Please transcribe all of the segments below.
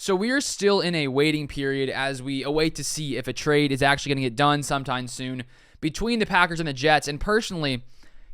So we are still in a waiting period as we await to see if a trade is actually going to get done sometime soon between the Packers and the Jets. And personally,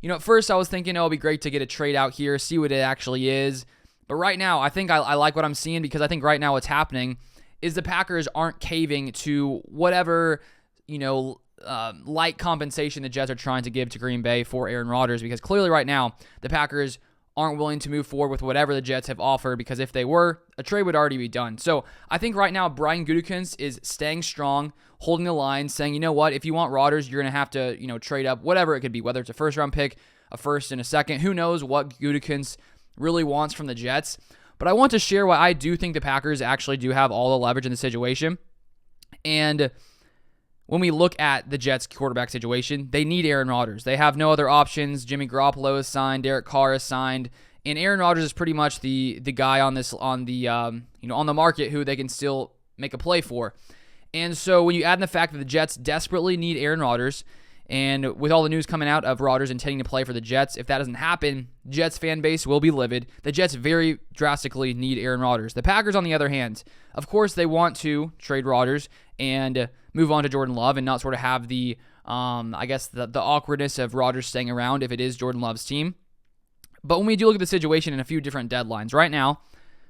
at first I was thinking, it'd be great to get a trade out here, see what it actually is. But right now, I think I like what I'm seeing, because I think right now what's happening is the Packers aren't caving to whatever, light compensation the Jets are trying to give to Green Bay for Aaron Rodgers, because clearly right now the Packers aren't willing to move forward with whatever the Jets have offered, because if they were, a trade would already be done. So I think right now Brian Gutekunst is staying strong, holding the line, saying, you know what, if you want Rodgers, you're going to have to, trade up, whatever it could be, whether it's a first-round pick, a first and a second. Who knows what Gutekunst really wants from the Jets. But I want to share why I do think the Packers actually do have all the leverage in the situation. And when we look at the Jets quarterback situation, they need Aaron Rodgers. They have no other options. Jimmy Garoppolo is signed, Derek Carr is signed, and Aaron Rodgers is pretty much the guy on the market who they can still make a play for. And so when you add in the fact that the Jets desperately need Aaron Rodgers, and with all the news coming out of Rodgers intending to play for the Jets, if that doesn't happen, Jets fan base will be livid. The Jets very drastically need Aaron Rodgers. The Packers, on the other hand, of course, they want to trade Rodgers and move on to Jordan Love and not sort of have the awkwardness of Rodgers staying around if it is Jordan Love's team. But when we do look at the situation in a few different deadlines, right now,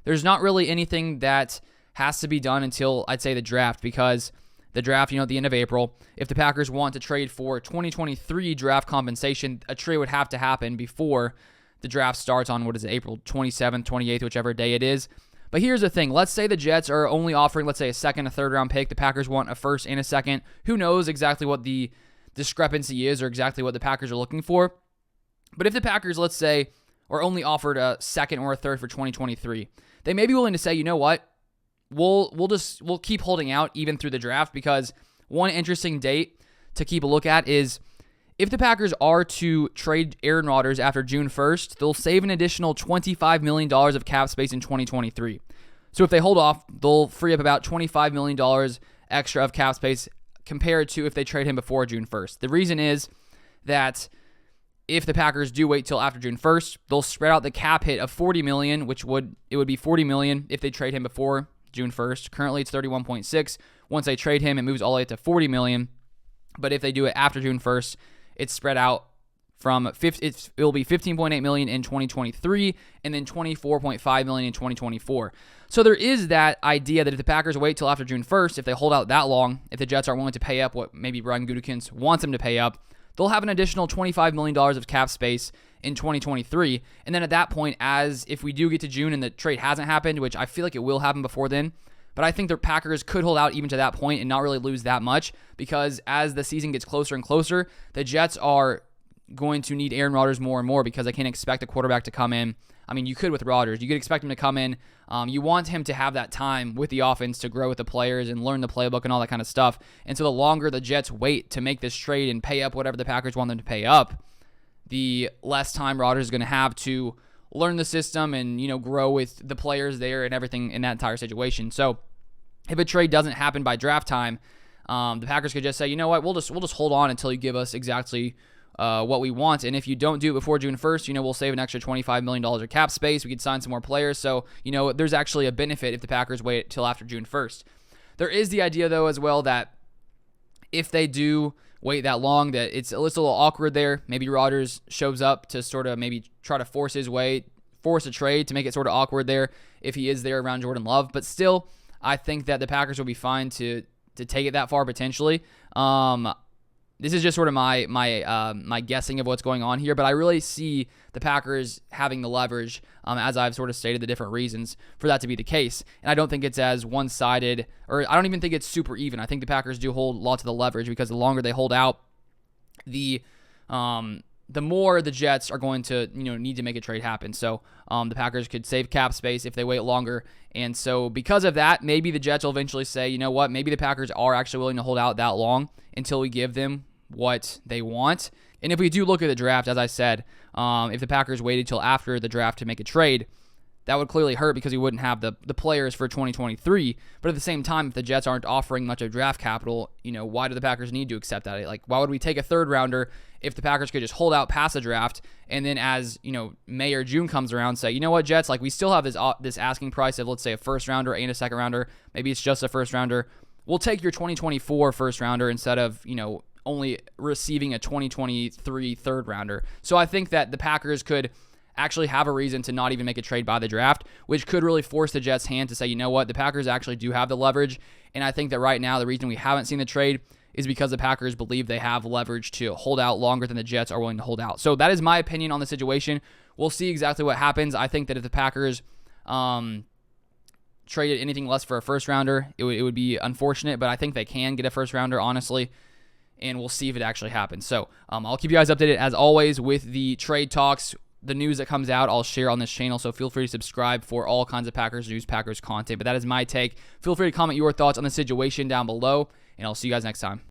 there's not really anything that has to be done until, I'd say, the draft, because the draft, at the end of April, if the Packers want to trade for 2023 draft compensation, a trade would have to happen before the draft starts on, April 27th, 28th, whichever day it is. But here's the thing. Let's say the Jets are only offering, let's say, a second, a third-round pick. The Packers want a first and a second. Who knows exactly what the discrepancy is or exactly what the Packers are looking for. But if the Packers, let's say, are only offered a second or a third for 2023, they may be willing to say, you know what? We'll keep holding out even through the draft, because one interesting date to keep a look at is if the Packers are to trade Aaron Rodgers after June 1st, they'll save an additional $25 million of cap space in 2023. So if they hold off, they'll free up about $25 million extra of cap space compared to if they trade him before June 1st. The reason is that if the Packers do wait till after June 1st, they'll spread out the cap hit of $40 million, it would be $40 million if they trade him before June 1st. Currently, it's 31.6. Once they trade him, it moves all the way to $40 million. But if they do it after June 1st, it's spread out from it'll be $15.8 million in 2023 and then $24.5 million in 2024. So there is that idea that if the Packers wait till after June 1st, if they hold out that long, if the Jets aren't willing to pay up what maybe Brian Gutekunst wants them to pay up, they'll have an additional $25 million of cap space in 2023. And then at that point, as if we do get to June and the trade hasn't happened, which I feel like it will happen before then, but I think the Packers could hold out even to that point and not really lose that much, because as the season gets closer and closer, the Jets are going to need Aaron Rodgers more and more, because they can't expect a quarterback to come in. I mean, you could with Rodgers. You could expect him to come in. You want him to have that time with the offense to grow with the players and learn the playbook and all that kind of stuff. And so the longer the Jets wait to make this trade and pay up whatever the Packers want them to pay up, the less time Rodgers is going to have to learn the system and, grow with the players there and everything in that entire situation. So if a trade doesn't happen by draft time, the Packers could just say, you know what, we'll just hold on until you give us exactly what we want. And if you don't do it before June 1st, we'll save an extra $25 million of cap space. We could sign some more players. So, there's actually a benefit if the Packers wait till after June 1st. There is the idea, though, as well, that if they do wait that long, that it's a little awkward there. Maybe Rodgers shows up to sort of maybe try to force a trade to make it sort of awkward there if he is there around Jordan Love. But still, I think that the Packers will be fine to take it that far potentially. This is just sort of my guessing of what's going on here, but I really see the Packers having the leverage, as I've sort of stated the different reasons for that to be the case. And I don't think it's as one-sided, or I don't even think it's super even. I think the Packers do hold lots of the leverage, because the longer they hold out, the more the Jets are going to need to make a trade happen. So the Packers could save cap space if they wait longer. And so because of that, maybe the Jets will eventually say, you know what, maybe the Packers are actually willing to hold out that long until we give them what they want. And if we do look at the draft, as I said, if the Packers waited till after the draft to make a trade, that would clearly hurt because he wouldn't have the players for 2023. But at the same time, if the Jets aren't offering much of draft capital, why do the Packers need to accept that? Like, why would we take a third rounder if the Packers could just hold out past the draft and then as, May or June comes around, say, you know what, Jets, like we still have this asking price of, let's say, a first rounder and a second rounder. Maybe it's just a first rounder. We'll take your 2024 first rounder instead of, only receiving a 2023 third rounder. So I think that the Packers could actually have a reason to not even make a trade by the draft, which could really force the Jets' hand to say, you know what, the Packers actually do have the leverage. And I think that right now the reason we haven't seen the trade is because the Packers believe they have leverage to hold out longer than the Jets are willing to hold out. So that is my opinion on the situation. We'll see exactly what happens. I think that if the Packers traded anything less for a first rounder, it would be unfortunate, but I think they can get a first rounder, honestly. And we'll see if it actually happens. So I'll keep you guys updated as always with the trade talks. The news that comes out, I'll share on this channel, so feel free to subscribe for all kinds of Packers news, Packers content. But that is my take. Feel free to comment your thoughts on the situation down below, and I'll see you guys next time.